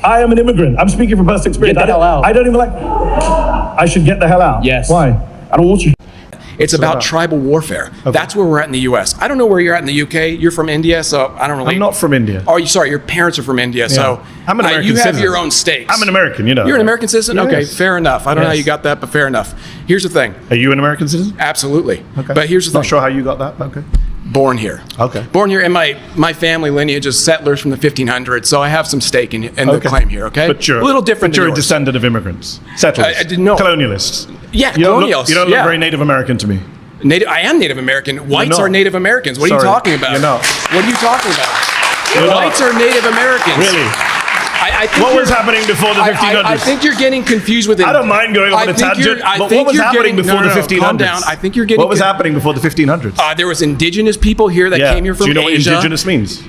I am an immigrant. I'm speaking from personal experience. Get the hell out. I don't even like... I should get the hell out. Yes. Why? I don't want you... It's about tribal warfare. Okay. That's where we're at in the U.S. I don't know where you're at in the UK. You're from India, so I don't really... I'm not from India. Oh, sorry, your parents are from India, so... I'm an American you have citizen. your own stakes. I'm an American, you know. You're an American citizen? Yes. Okay, fair enough. I don't know how you got that, but fair enough. Here's the thing. Are you an American citizen? Absolutely. Okay. But here's the thing. Not sure how you got that, but okay. Born here. Okay. Born here, and my family lineage is settlers from the 1500s, so I have some stake in the claim here, okay? But you're a little different But you're than a yours. descendant of immigrants. Settlers. I didn't know. Colonialists. Yeah, You colonials. don't look very Native American to me. I am Native American. Whites are Native Americans. What are you talking about? You're not. What are you talking about? Whites are Native Americans. Really? I think what was happening before the 1500s? I think you're getting confused with it. I don't mind going on a tangent, but what was happening before the 1500s? Calm down. I think you're getting... What was happening before the 1500s? There was indigenous people here that came here from Asia. Do you know what indigenous means?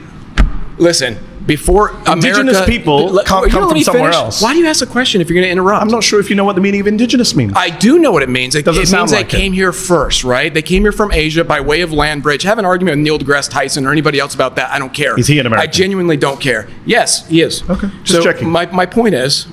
Listen, before indigenous America, people can't come from somewhere else. Why do you ask a question if you're going to interrupt? I'm not sure if you know what the meaning of indigenous means. I do know what it means. It means sound they like came here first, right? They came here from Asia by way of land bridge. Have an argument with Neil deGrasse Tyson or anybody else about that. I don't care. Is he an American? I genuinely don't care. Yes, he is. Okay, just checking. My point is,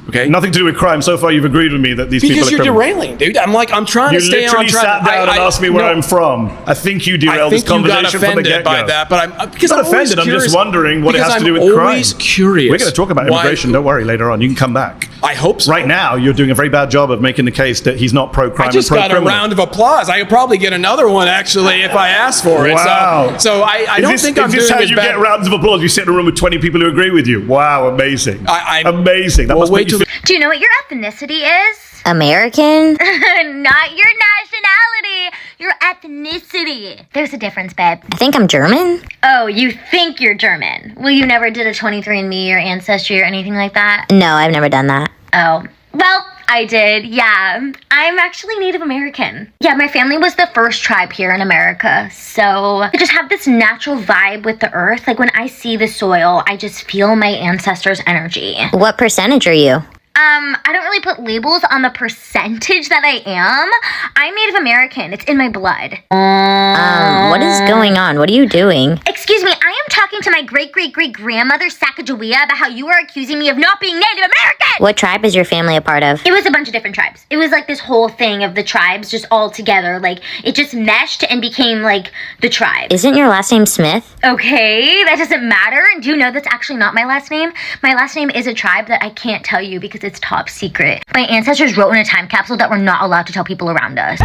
okay? Nothing to do with crime. So far, you've agreed with me that these people are Because you're criminals. derailing, dude. I'm trying to stay on track. You literally sat down and asked me where I'm from. I think you derailed this conversation from the get-go. I think you got offended by that, but I'm not offended. I'm just wondering what it has to do with crime. I'm always curious. We're going to talk about immigration. Don't worry. Later on, you can come back. I hope so. Right now, you're doing a very bad job of making the case that he's not pro-crime. I just got a round of applause. I could probably get another one actually if I asked for it. Wow. So I don't think I'm doing as bad. Is this how you get rounds of applause? You sit in a room with 20 people who agree with you. Wow, amazing. Amazing. That must make you feel. Do you know what your ethnicity is? American? Not your nationality, your ethnicity. There's a difference, babe. I think I'm German. Oh, you think you're German. Well, you never did a 23andMe or Ancestry or anything like that? No, I've never done that. Oh, well, I did, yeah. I'm actually Native American. Yeah, my family was the first tribe here in America, so I just have this natural vibe with the earth. Like when I see the soil, I just feel my ancestors' energy. What percentage are you? I don't really put labels on the percentage that I am. I'm Native American. It's in my blood. What is going on? What are you doing? Excuse me, I am talking to my great-great-great-grandmother, Sacagawea, about how you are accusing me of not being Native American! What tribe is your family a part of? It was a bunch of different tribes. It was like this whole thing of the tribes just all together. Like, it just meshed and became, like, the tribe. Isn't your last name Smith? Okay, that doesn't matter. And do you know that's actually not my last name? My last name is a tribe that I can't tell you because it's top secret. My ancestors wrote in a time capsule that we're not allowed to tell people around us.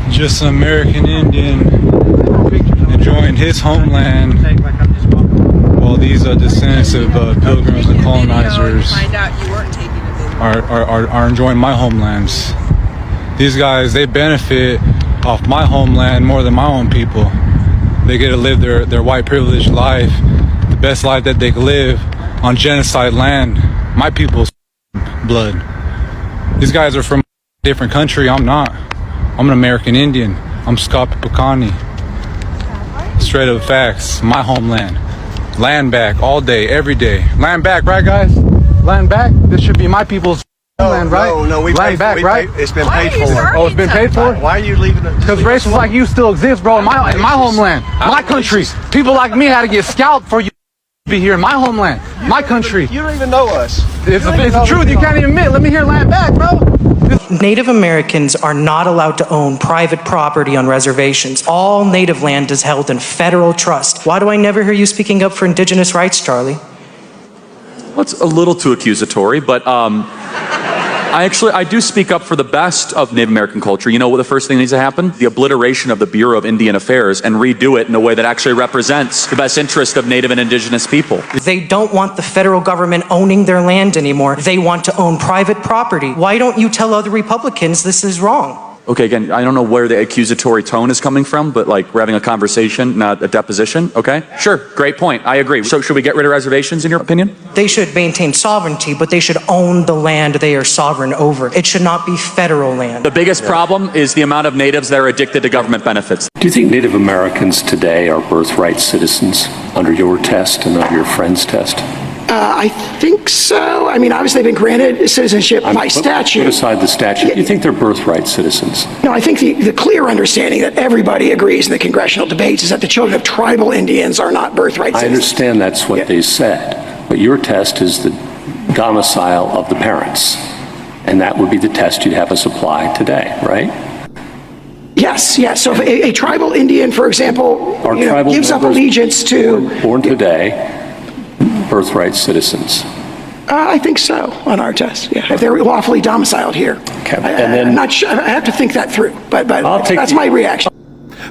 Just an American Indian enjoying his homeland while these descendants of pilgrims and colonizers are enjoying my homelands. These guys, they benefit off my homeland more than my own people. They get to live their white privileged life, the best life that they could live on genocide land, my people's blood. These guys are from a different country. I'm not. I'm an American Indian. I'm Scott Picani. Straight up facts. My homeland. Land back all day, every day. Land back, right, guys? Land back. This should be my people's land, right? No, we land back, right? It's been paid for. Oh, it's been paid for? Why are you leaving it? Because races like you still exist, bro. In my homeland, my country. People like me had to get scalped for you to be here in my homeland, my country. You don't even know us. It's the truth. You can't even admit. Let me hear land back, bro. Native Americans are not allowed to own private property on reservations. All native land is held in federal trust. Why do I never hear you speaking up for indigenous rights, Charlie? Well, it's a little too accusatory, but I do speak up for the best of Native American culture. You know what the first thing that needs to happen? The obliteration of the Bureau of Indian Affairs and redo it in a way that actually represents the best interest of Native and indigenous people. They don't want the federal government owning their land anymore. They want to own private property. Why don't you tell other Republicans this is wrong? Okay, again, I don't know where the accusatory tone is coming from, but like we're having a conversation, not a deposition, okay? Sure, great point, I agree. So should we get rid of reservations in your opinion? They should maintain sovereignty, but they should own the land they are sovereign over. It should not be federal land. The biggest problem is the amount of natives that are addicted to government benefits. Do you think Native Americans today are birthright citizens under your test and under your friend's test? I think so. I mean, obviously they've been granted citizenship by statute. Put aside the statute. Do you think they're birthright citizens? No, I think the clear understanding that everybody agrees in the congressional debates is that the children of tribal Indians are not birthright citizens. I understand that's what they said. But your test is the domicile of the parents. And that would be the test you'd have us apply today, right? Yes, yes. So if a tribal Indian, for example, gives up members allegiance to... Born today, birthright citizens. I think so on our test, yeah, if they're lawfully domiciled here. Okay. I'm not sure, I have to think that through, but that's my reaction.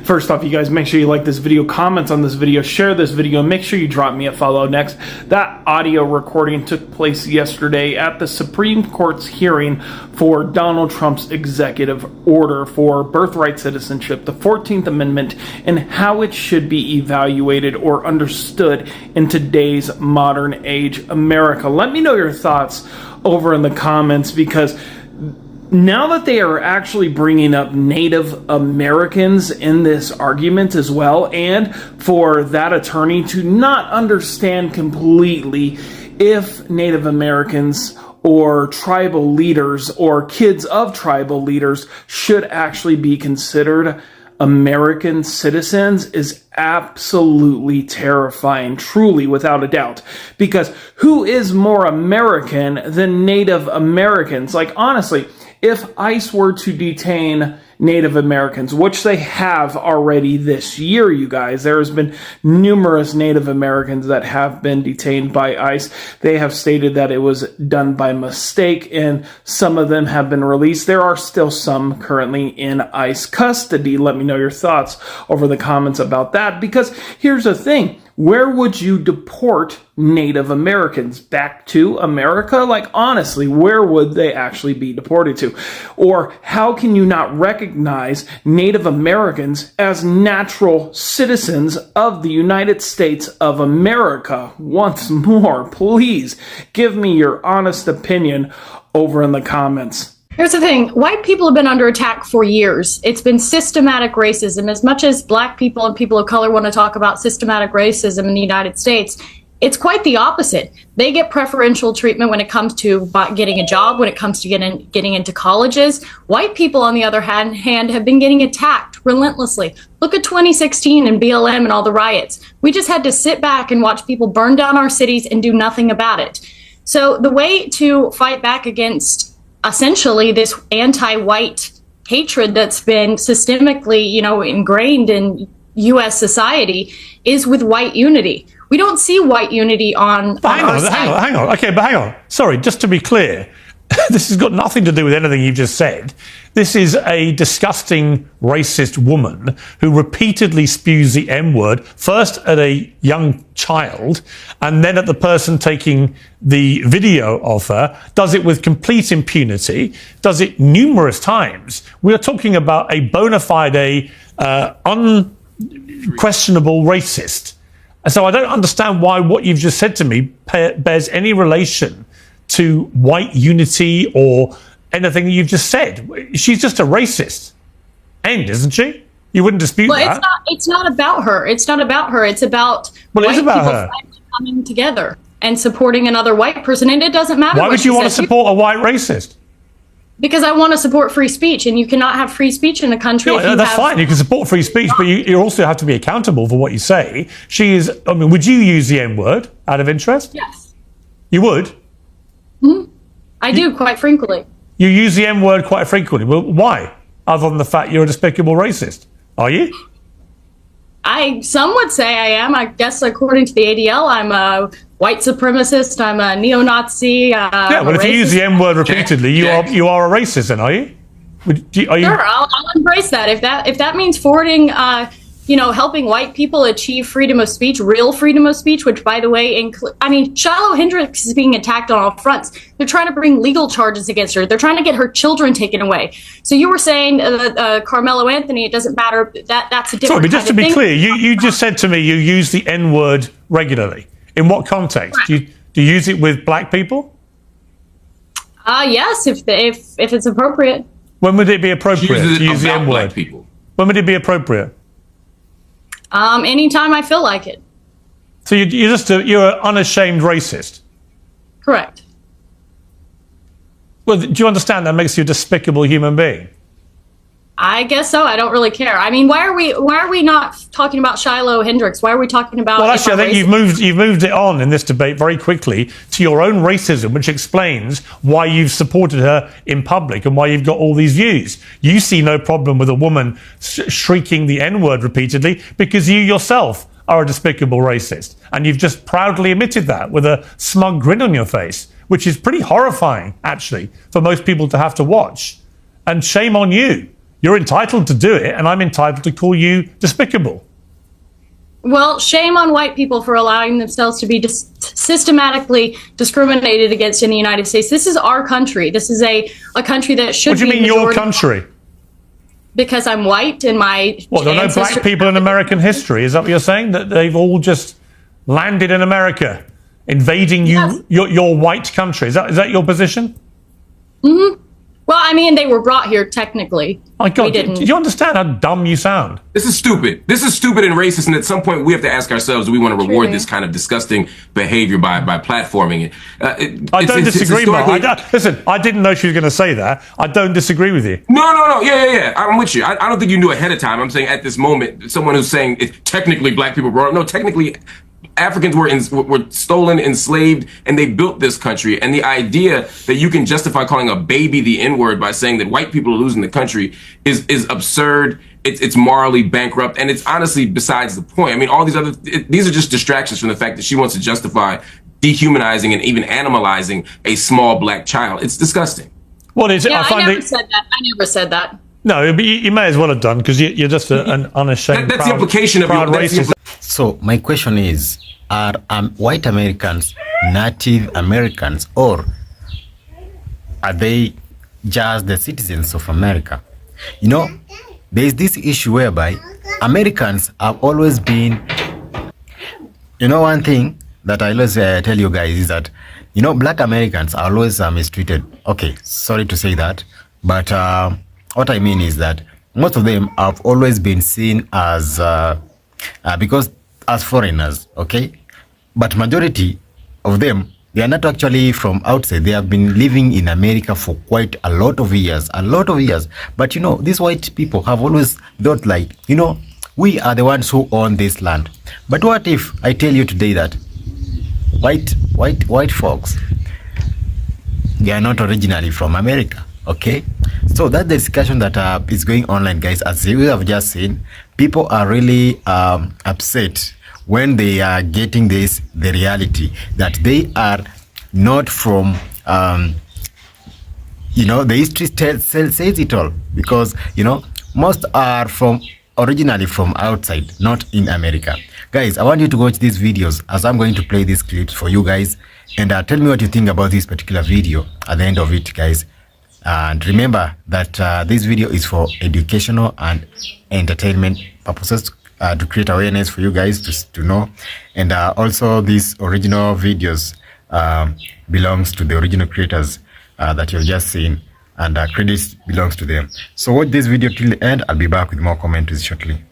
First off, you guys, make sure you like this video, comment on this video, share this video, and make sure you drop me a follow next. That audio recording took place yesterday at the Supreme Court's hearing for Donald Trump's executive order for birthright citizenship, the 14th Amendment, and how it should be evaluated or understood in today's modern age America. Let me know your thoughts over in the comments, because now that they are actually bringing up Native Americans in this argument as well, and for that attorney to not understand completely if Native Americans or tribal leaders or kids of tribal leaders should actually be considered American citizens is absolutely terrifying, truly, without a doubt. Because who is more American than Native Americans? Like, honestly, if ICE were to detain Native Americans, which they have already this year, you guys, there has been numerous Native Americans that have been detained by ICE. They have stated that it was done by mistake, and some of them have been released. There are still some currently in ICE custody. Let me know your thoughts over the comments about that, because here's the thing. Where would you deport Native Americans? Back to America? Like, honestly, where would they actually be deported to? Or how can you not recognize Native Americans as natural citizens of the United States of America? Once more, please give me your honest opinion over in the comments. Here's the thing. White people have been under attack for years. It's been systematic racism. As much as black people and people of color want to talk about systematic racism in the United States, it's quite the opposite. They get preferential treatment when it comes to getting a job, when it comes to getting into colleges. White people, on the other hand, have been getting attacked relentlessly. Look at 2016 and BLM and all the riots. We just had to sit back and watch people burn down our cities and do nothing about it. So the way to fight back against essentially this anti-white hatred that's been systemically, ingrained in U.S. society is with white unity. We don't see white unity on hang on. Okay, but hang on. Sorry, just to be clear, this has got nothing to do with anything you've just said. This is a disgusting racist woman who repeatedly spews the M-word, first at a young child and then at the person taking the video of her, does it with complete impunity, does it numerous times. We are talking about a bona fide, unquestionable racist. And so I don't understand why what you've just said to me bears any relation to white unity or anything that you've just said. She's just a racist. Isn't she? You wouldn't dispute that. It's not about her. It's not about her. It's about white people coming together and supporting another white person. And it doesn't matter. Why would you want to support a white racist? Because I want to support free speech, and you cannot have free speech in a country. That's fine. You can support free speech, but you also have to be accountable for what you say. Would you use the N-word out of interest? Yes. You would? I do, quite frequently. You use the M-word quite frequently. Well, why? Other than the fact you're a despicable racist. Are you? Some would say I am. I guess according to the ADL, I'm a white supremacist. I'm a neo-Nazi. If you use the M-word repeatedly, you are a racist, then, are you? Sure, I'll embrace that. If that means forwarding, helping white people achieve freedom of speech, real freedom of speech, which, by the way, Shiloh Hendricks is being attacked on all fronts. They're trying to bring legal charges against her. They're trying to get her children taken away. So you were saying Carmelo Anthony, it doesn't matter. That's a different Sorry, but just to be thing. clear, you just said to me you use the N-word regularly. In what context? Do you use it with black people? Yes, if it's appropriate. When would it be appropriate to use the N-word? When would it be appropriate? Anytime I feel like it. So you're an unashamed racist? Correct. Well, do you understand that makes you a despicable human being? I guess so. I don't really care. I mean, why are we not talking about Shiloh Hendricks? Why are we talking about? Well, actually, I think you've moved it on in this debate very quickly to your own racism, which explains why you've supported her in public and why you've got all these views. You see no problem with a woman shrieking the N-word repeatedly because you yourself are a despicable racist, and you've just proudly admitted that with a smug grin on your face, which is pretty horrifying, actually, for most people to have to watch. And shame on you. You're entitled to do it, and I'm entitled to call you despicable. Well, shame on white people for allowing themselves to be systematically discriminated against in the United States. This is our country. This is a country that should be. What do you mean your country? Because I'm white and my Well, there are no black people in American history. Is that what you're saying? That they've all just landed in America, invading your white country? Is that your position? Mm-hmm. Well, I mean, they were brought here technically. My God, do you understand how dumb you sound? This is stupid. This is stupid and racist, and at some point we have to ask ourselves, do we want to reward this kind of disgusting behavior by platforming it? I don't disagree, Mark. Listen, I didn't know she was going to say that. I don't disagree with you. No. Yeah. I'm with you. I don't think you knew ahead of time. I'm saying at this moment, someone who's saying technically black people brought up. No, technically Africans were stolen, enslaved, and they built this country. And the idea that you can justify calling a baby the N-word by saying that white people are losing the country is absurd. It's morally bankrupt, and it's honestly besides the point. I mean, all these are just distractions from the fact that she wants to justify dehumanizing and even animalizing a small black child. It's disgusting. What is it? Yeah, I never said that. No, but you may as well have done, because you're just an unashamed. That's the implication of your racist. So my question is, are white Americans Native Americans, or are they just the citizens of America? You know, there is this issue whereby Americans have always been, you know, one thing that I always tell you guys is that, you know, black Americans are always mistreated. Okay, sorry to say that, but what I mean is that most of them have always been seen as, because as foreigners, okay? But majority of them, they are not actually from outside. They have been living in America for quite a lot of years. But, you know, these white people have always thought like, you know, we are the ones who own this land. But what if I tell you today that white folks, they are not originally from America, okay? So that's the discussion that is going online, guys. As you have just seen, people are really upset when they are getting the reality that they are not from, you know, the history says it all, because, you know, most are originally from outside, not in America. Guys, I want you to watch these videos as I'm going to play these clips for you guys, and tell me what you think about this particular video at the end of it, guys. And remember that this video is for educational and entertainment purposes, to create awareness for you guys to know. And also these original videos belongs to the original creators that you've just seen, and credits belongs to them. So watch this video till the end. I'll be back with more comments shortly.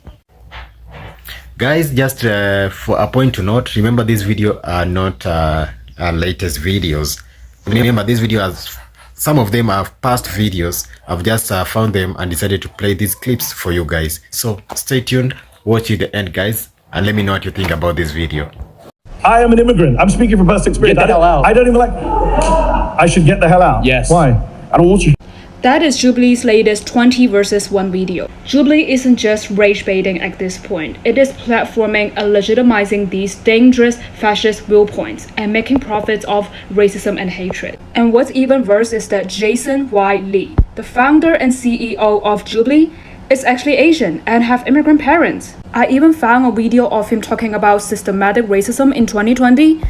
Guys, just for a point to note, remember this video are not our latest videos. Remember, this video has, some of them are past videos. I've just found them and decided to play these clips for you guys. So stay tuned, watch it to the end, guys, and let me know what you think about this video. I am an immigrant. I'm speaking from personal experience. Get the hell out. I don't even like... I should get the hell out? Yes. Why? I don't want you. That is Jubilee's latest 20 versus 1 video. Jubilee isn't just rage baiting at this point. It is platforming and legitimizing these dangerous fascist viewpoints and making profits off racism and hatred. And what's even worse is that Jason Y. Lee, the founder and CEO of Jubilee, is actually Asian and have immigrant parents. I even found a video of him talking about systematic racism in 2020.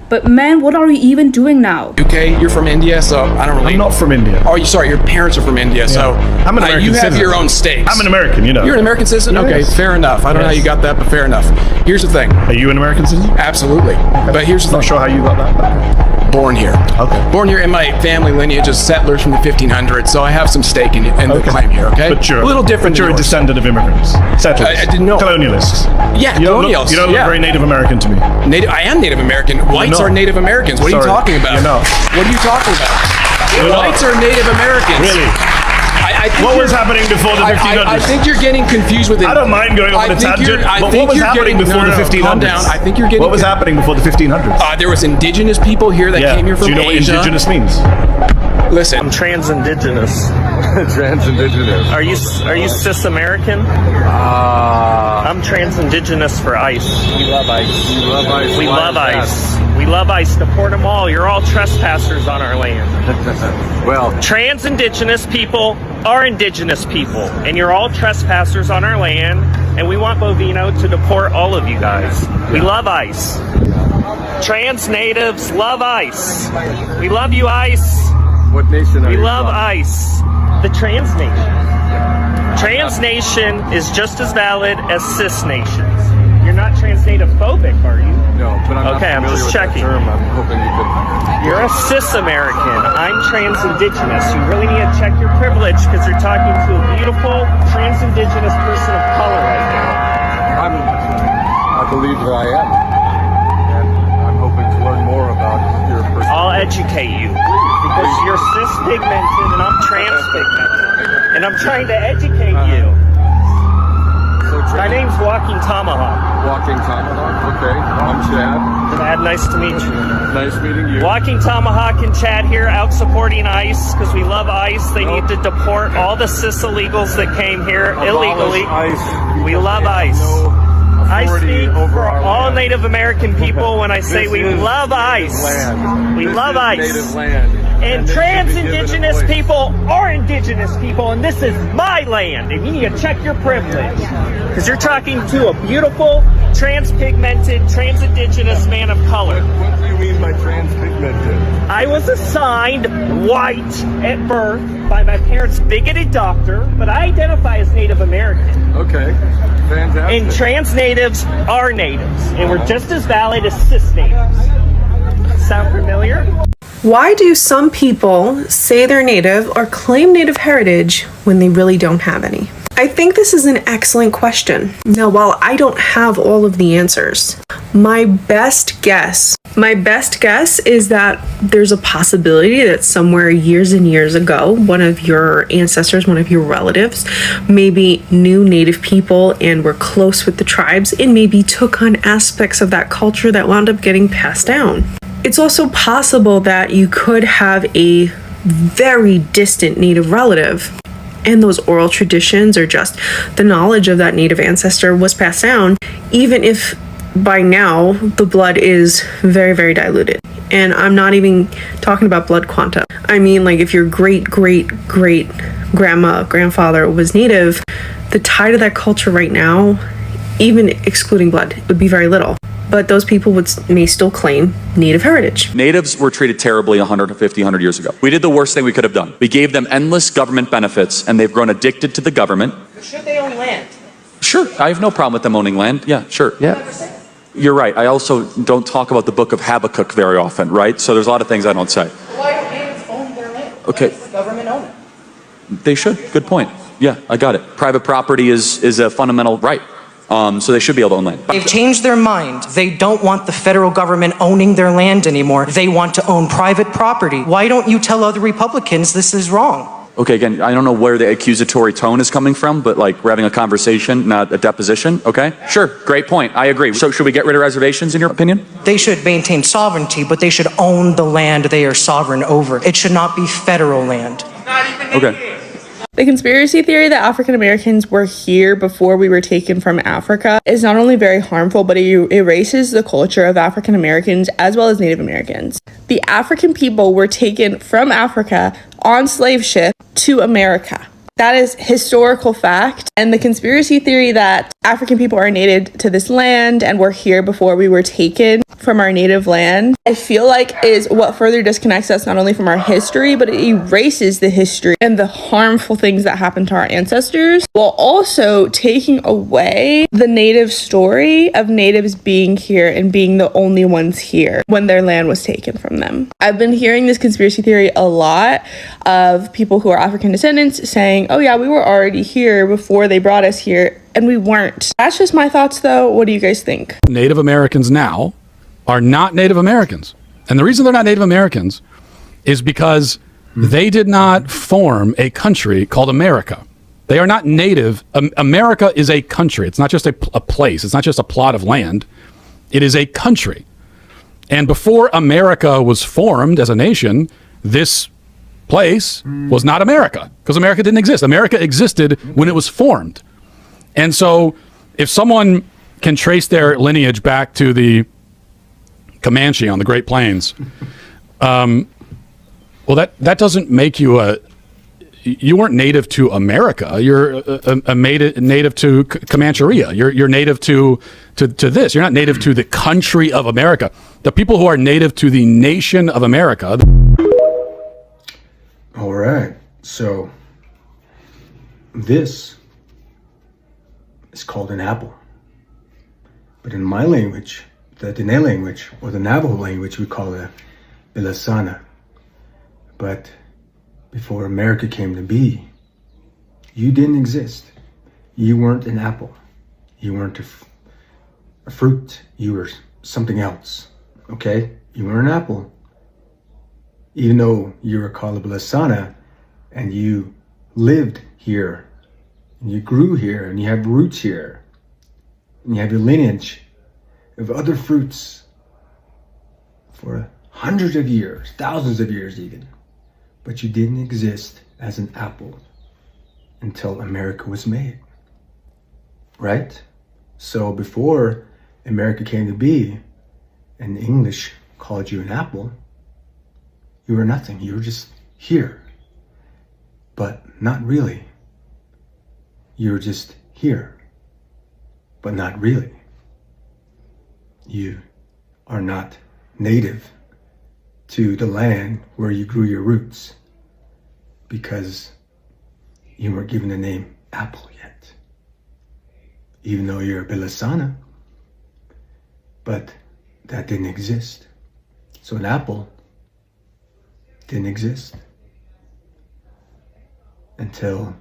But man, what are we even doing now? UK, you're from India, so I don't really... I'm not from India. Oh, sorry, your parents are from India, so... I'm an American you citizen. have your own stakes. I'm an American, you know. You're an American citizen? Yes. Okay, fair enough. I don't know how you got that, but fair enough. Here's the thing. Are you an American citizen? Absolutely. Okay. But here's the thing. Not sure how you got that. Born here. Okay. Born here, in my family lineage is settlers from the 1500s, so I have some stake in the claim here, okay? But you're a little different. But you're a descendant of immigrants. Settlers. I didn't know. Colonialists. Yeah, colonials. You don't look very Native American to me. I am Native American. Whites are Native Americans. What are you talking about? You're not. What are you talking about? Whites are Native Americans. Really? What was happening before the 1500s? I think you're getting confused with it. I don't mind going on a tangent, but what was happening before the 1500s? Calm down. I think you're getting. What was happening before the 1500s? There was indigenous people here that came here from Asia. Do you know what indigenous means? Listen, I'm trans-indigenous. Trans-indigenous. Are you cis-American? I'm trans-indigenous for ICE. We love ICE. You love ICE. We love ICE. We love ICE. Deport them all. You're all trespassers on our land. Well, trans-indigenous people are indigenous people, and you're all trespassers on our land, and we want Bovino to deport all of you guys. We love ICE. Trans natives love ICE. We love you, ICE. What nation are you We love from? ICE. The trans nation. Trans nation is just as valid as cis nations. You're not trans-native phobic, are you? No, but I'm okay, I'm not familiar just with checking. that term. I'm hoping you could. You're a cis-American. I'm trans-indigenous. You really need to check your privilege because you're talking to a beautiful trans-indigenous person of color right now. I believe that I am. And I'm hoping to learn more about your person. I'll educate you because you're cis-pigmented and I'm trans-pigmented. And I'm trying to educate you. My name's Walking Tomahawk. Walking Tomahawk? Okay. I'm Chad. Chad, nice to meet you. Nice meeting you. Walking Tomahawk and Chad here out supporting ICE because we love ICE. They need to deport all the cis illegals that came here illegally. ICE. We love ICE. I speak for all Native American people when I say we love ICE. We love ICE. Native land. And trans-indigenous people are indigenous people, and this is my land, and you need to check your privilege. Because you're talking to a beautiful, trans-pigmented, trans-indigenous man of color. What do you mean by trans-pigmented? I was assigned white at birth by my parents' bigoted doctor, but I identify as Native American. Okay, fantastic. And trans natives are natives, and we're just as valid as cis natives. Sound familiar? Why do some people say they're Native or claim Native heritage when they really don't have any? I think this is an excellent question. Now, while I don't have all of the answers, my best guess is that there's a possibility that somewhere years and years ago, one of your ancestors, one of your relatives, maybe knew Native people and were close with the tribes and maybe took on aspects of that culture that wound up getting passed down. It's also possible that you could have a very distant Native relative and those oral traditions or just the knowledge of that Native ancestor was passed down, even if by now the blood is very, very diluted. And I'm not even talking about blood quanta. I mean, like if your great grandfather was Native, the tie to that culture right now, even excluding blood, would be very little. But those people may still claim Native heritage. Natives were treated terribly 150, 100 years ago. We did the worst thing we could have done. We gave them endless government benefits, and they've grown addicted to the government. Should they own land? Sure, I have no problem with them owning land. Yeah, sure, yeah. You're right. I also don't talk about the book of Habakkuk very often, right? So there's a lot of things I don't say. Why don't natives own their land? Okay. Let the government own it. They should. Good point. Yeah, I got it. Private property is a fundamental right. So they should be able to own land. They've changed their mind. They don't want the federal government owning their land anymore. They want to own private property. Why don't you tell other Republicans this is wrong? Okay, again, I don't know where the accusatory tone is coming from, but like we're having a conversation, not a deposition, okay? Sure, great point. I agree. So should we get rid of reservations in your opinion? They should maintain sovereignty, but they should own the land they are sovereign over. It should not be federal land. Okay. The conspiracy theory that African Americans were here before we were taken from Africa is not only very harmful, but it erases the culture of African Americans as well as Native Americans. The African people were taken from Africa on slave ship to America. That is historical fact. And the conspiracy theory that African people are native to this land and were here before we were taken from our native land, I feel like is what further disconnects us not only from our history, but it erases the history and the harmful things that happened to our ancestors, while also taking away the native story of natives being here and being the only ones here when their land was taken from them. I've been hearing this conspiracy theory a lot of people who are African descendants saying, oh yeah, we were already here before they brought us here, and we weren't. That's just my thoughts though. What do you guys think? Native Americans now are not Native Americans. And the reason they're not Native Americans is because They did not form a country called America. They are not native. America is a country. It's not just a place. It's not just a plot of land. It is a country. And before America was formed as a nation, this place was not America, because America didn't exist. America existed when it was formed. And so if someone can trace their lineage back to the Comanche on the Great Plains, well, that doesn't make you you weren't native to America. You're native to Comancheria. You're native to this. You're not native to the country of America. The people who are native to the nation of America. All right. So this is called an apple. But in my language, the Dene language or the Navajo language, we call it Bilasana. But before America came to be, you didn't exist. You weren't an apple. You weren't a fruit. You were something else. Okay? You were an apple. Even though you were called a Bilasana and you lived here and you grew here and you have roots here and you have your lineage of other fruits for hundreds of years, thousands of years even. But you didn't exist as an apple until America was made, right? So before America came to be and English called you an apple, you were nothing. You were just here, but not really. You were just here, but not really. You are not native to the land where you grew your roots because you weren't given the name apple yet. Even though you're a Bilasana, but that didn't exist. So an apple didn't exist until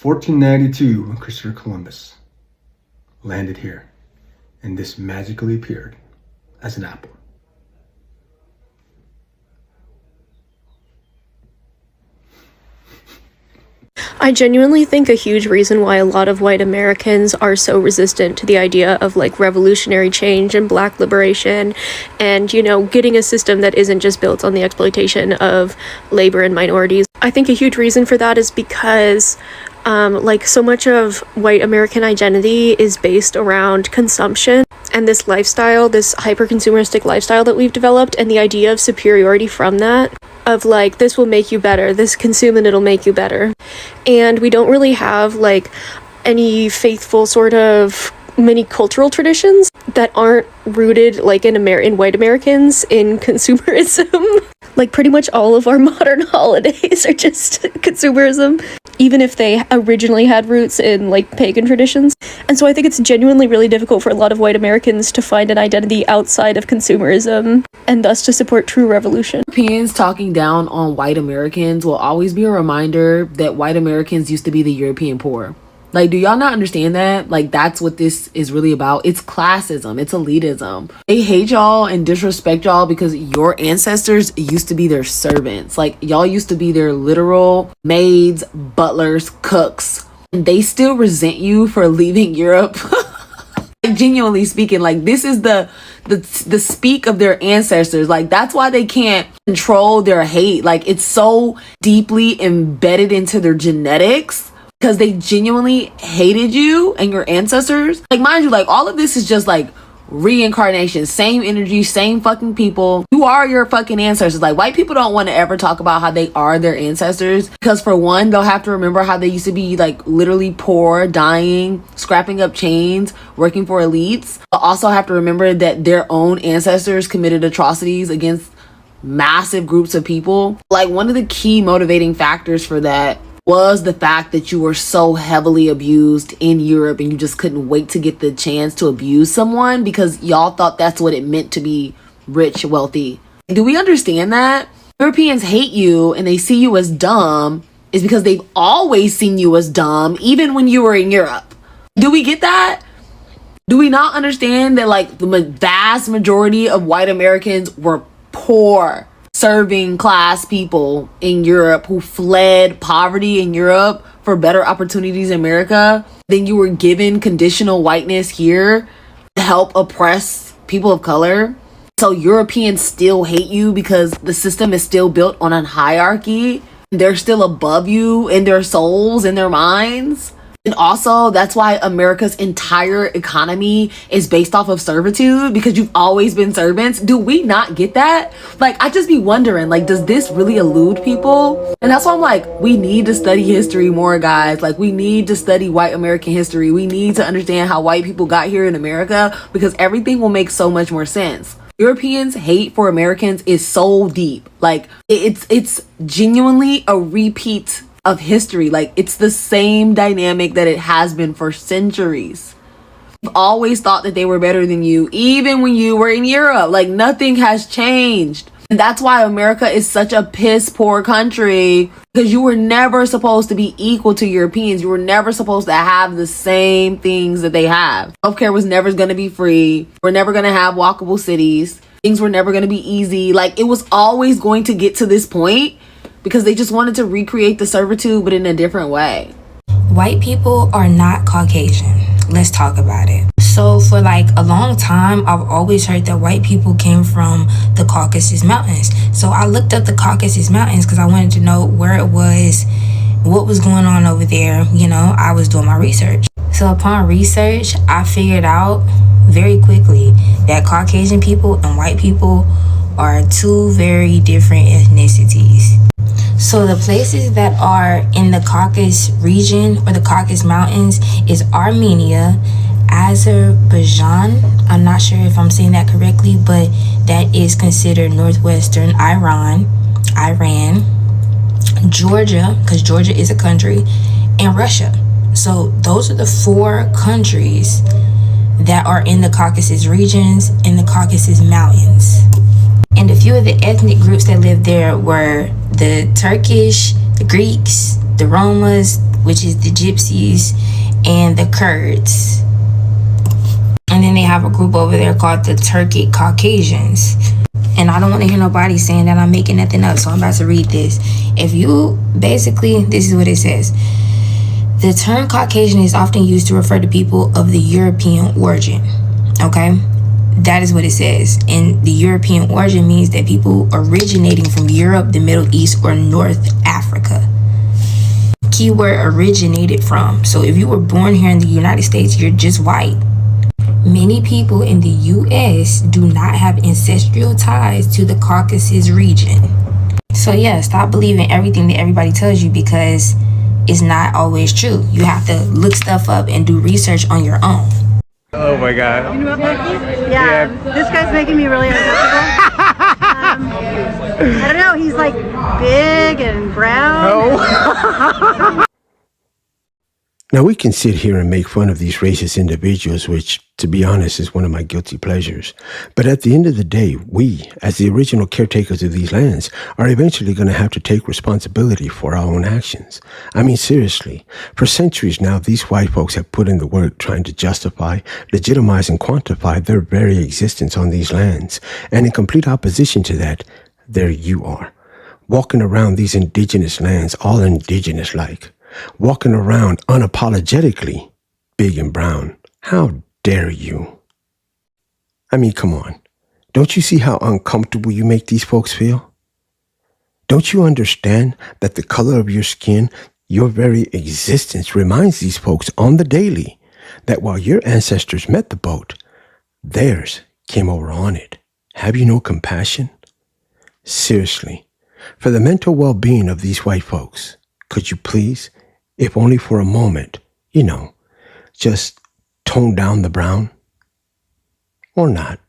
1492 when Christopher Columbus landed here and this magically appeared as an apple. I genuinely think a huge reason why a lot of white Americans are so resistant to the idea of like revolutionary change and black liberation and, you know, getting a system that isn't just built on the exploitation of labor and minorities. I think a huge reason for that is because like so much of white American identity is based around consumption and this lifestyle, this hyper-consumeristic lifestyle that we've developed, and the idea of superiority from that, of like, this will make you better, this consume and it'll make you better. And we don't really have like any faithful sort of many cultural traditions that aren't rooted like in white Americans in consumerism. Like pretty much all of our modern holidays are just consumerism, even if they originally had roots in like pagan traditions. And so I think it's genuinely really difficult for a lot of white Americans to find an identity outside of consumerism and thus to support true revolution. Europeans talking down on white Americans will always be a reminder that white Americans used to be the European poor. Like, do y'all not understand that? Like, that's what this is really about. It's classism. It's elitism. They hate y'all and disrespect y'all because your ancestors used to be their servants. Like, y'all used to be their literal maids, butlers, cooks. And they still resent you for leaving Europe. Like, genuinely speaking, like, this is the speak of their ancestors. Like, that's why they can't control their hate. Like, it's so deeply embedded into their genetics. Because they genuinely hated you and your ancestors. Like, mind you, like, all of this is just, like, reincarnation. Same energy, same fucking people. You are your fucking ancestors. Like, white people don't want to ever talk about how they are their ancestors. Because, for one, they'll have to remember how they used to be, like, literally poor, dying, scrapping up chains, working for elites. They'll also have to remember that their own ancestors committed atrocities against massive groups of people. Like, one of the key motivating factors for that was the fact that you were so heavily abused in Europe and you just couldn't wait to get the chance to abuse someone because y'all thought that's what it meant to be rich, wealthy. Do we understand that? Europeans hate you and they see you as dumb is because they've always seen you as dumb, even when you were in Europe. Do we get that? Do we not understand that, like, the vast majority of white Americans were poor? serving class people in Europe who fled poverty in Europe for better opportunities in America, then you were given conditional whiteness here to help oppress people of color. So Europeans still hate you because the system is still built on a hierarchy. They're still above you in their souls, in their minds. And also, that's why America's entire economy is based off of servitude, because you've always been servants. Do we not get that? Like, I just be wondering, like, does this really elude people? And that's why I'm like, we need to study history more, guys. Like, we need to study white American history. We need to understand how white people got here in America, because everything will make so much more sense. Europeans' hate for Americans is so deep. Like, it's genuinely a repeat of history. Like, it's the same dynamic that it has been for centuries. You've always thought that they were better than you, even when you were in Europe. Like, nothing has changed. And that's why America is such a piss poor country, because you were never supposed to be equal to Europeans. You were never supposed to have the same things that they have. Healthcare was never going to be free. We're never going to have walkable cities. Things were never going to be easy. Like, it was always going to get to this point, because they just wanted to recreate the servitude, but in a different way. White people are not Caucasian. Let's talk about it. So for like a long time, I've always heard that white people came from the Caucasus Mountains. So I looked up the Caucasus Mountains because I wanted to know where it was, what was going on over there. You know, I was doing my research. So upon research, I figured out very quickly that Caucasian people and white people are two very different ethnicities. So the places that are in the Caucasus region or the Caucasus Mountains is Armenia, Azerbaijan, I'm not sure if I'm saying that correctly, but that is considered northwestern Iran, Georgia, because Georgia is a country, and Russia. So those are the 4 countries that are in the Caucasus regions and the Caucasus Mountains. And a few of the ethnic groups that lived there were the Turkish, the Greeks, the Romas, which is the Gypsies, and the Kurds. And then they have a group over there called the Turkic Caucasians. And I don't want to hear nobody saying that I'm making nothing up, so I'm about to read this. If you, basically, this is what it says. The term Caucasian is often used to refer to people of the European origin, okay? That is what it says. And the European origin means that people originating from Europe, the Middle East, or North Africa. Keyword originated from. So if you were born here in the United States, you're just white. Many people in the U.S. do not have ancestral ties to the Caucasus region. So yeah, stop believing everything that everybody tells you, because it's not always true. You have to look stuff up and do research on your own. Oh my god. You know about Buffy? Yeah. This guy's making me really uncomfortable. I don't know, he's like big and brown. No. Now we can sit here and make fun of these racist individuals, which, to be honest, is one of my guilty pleasures. But at the end of the day, we, as the original caretakers of these lands, are eventually going to have to take responsibility for our own actions. I mean, seriously, for centuries now, these white folks have put in the work trying to justify, legitimize, and quantify their very existence on these lands. And in complete opposition to that, there you are, walking around these indigenous lands, all indigenous-like. Walking around unapologetically big and brown. How dare you? I mean, come on. Don't you see how uncomfortable you make these folks feel? Don't you understand that the color of your skin, your very existence, reminds these folks on the daily that while your ancestors met the boat, theirs came over on it. Have you no compassion? Seriously, for the mental well-being of these white folks, could you please, if only for a moment, you know, just tone down the brown? Or not?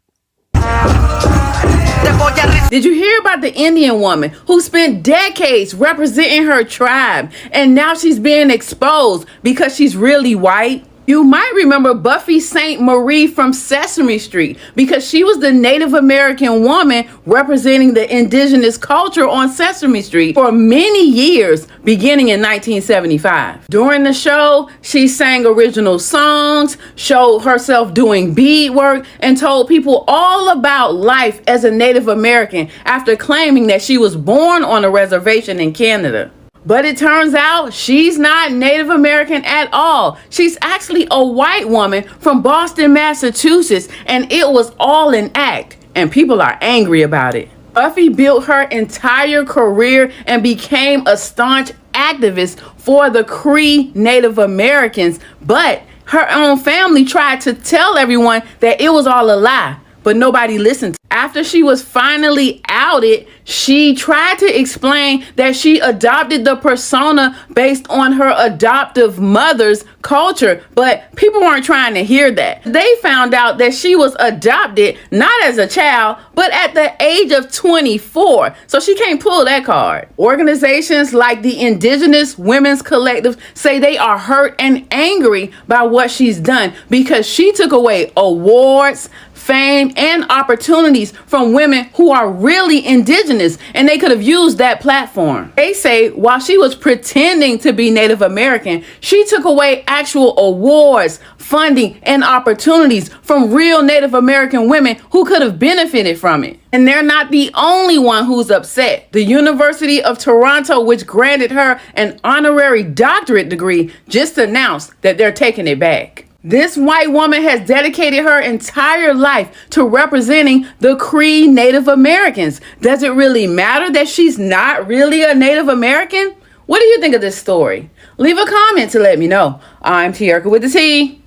Did you hear about the Indian woman who spent decades representing her tribe and now she's being exposed because she's really white? You might remember Buffy Sainte-Marie from Sesame Street because she was the Native American woman representing the indigenous culture on Sesame Street for many years, beginning in 1975. During the show, she sang original songs, showed herself doing beadwork, and told people all about life as a Native American after claiming that she was born on a reservation in Canada. But it turns out she's not Native American at all. She's actually a white woman from Boston, Massachusetts, and it was all an act, and people are angry about it. Buffy built her entire career and became a staunch activist for the Cree Native Americans, but her own family tried to tell everyone that it was all a lie, but nobody listened. After she was finally outed, she tried to explain that she adopted the persona based on her adoptive mother's culture, but people weren't trying to hear that. They found out that she was adopted not as a child, but at the age of 24, so she can't pull that card. Organizations like the Indigenous Women's Collective say they are hurt and angry by what she's done because she took away awards, fame, and opportunities from women who are really indigenous, and they could have used that platform. They say while she was pretending to be Native American, she took away actual awards, funding, and opportunities from real Native American women who could have benefited from it. And they're not the only one who's upset. The University of Toronto, which granted her an honorary doctorate degree, just announced that they're taking it back. This white woman has dedicated her entire life to representing the Cree Native Americans. Does it really matter that she's not really a Native American? What do you think of this story? Leave a comment to let me know. I'm Tiarka with the T.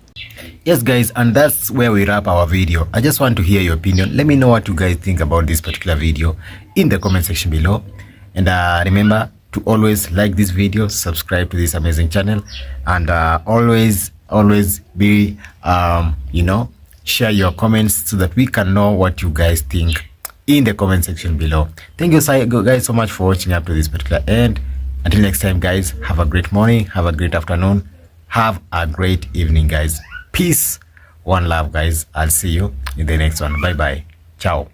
Yes, guys, and that's where we wrap our video. I just want to hear your opinion. Let me know what you guys think about this particular video in the comment section below. And remember to always like this video, subscribe to this amazing channel, and always be share your comments so that we can know what you guys think in the comment section below. Thank you guys so much for watching up to this particular end. Until next time, guys, have a great morning, have a great afternoon, have a great evening, guys. Peace, one love, guys. I'll see you in the next one. Bye bye. Ciao.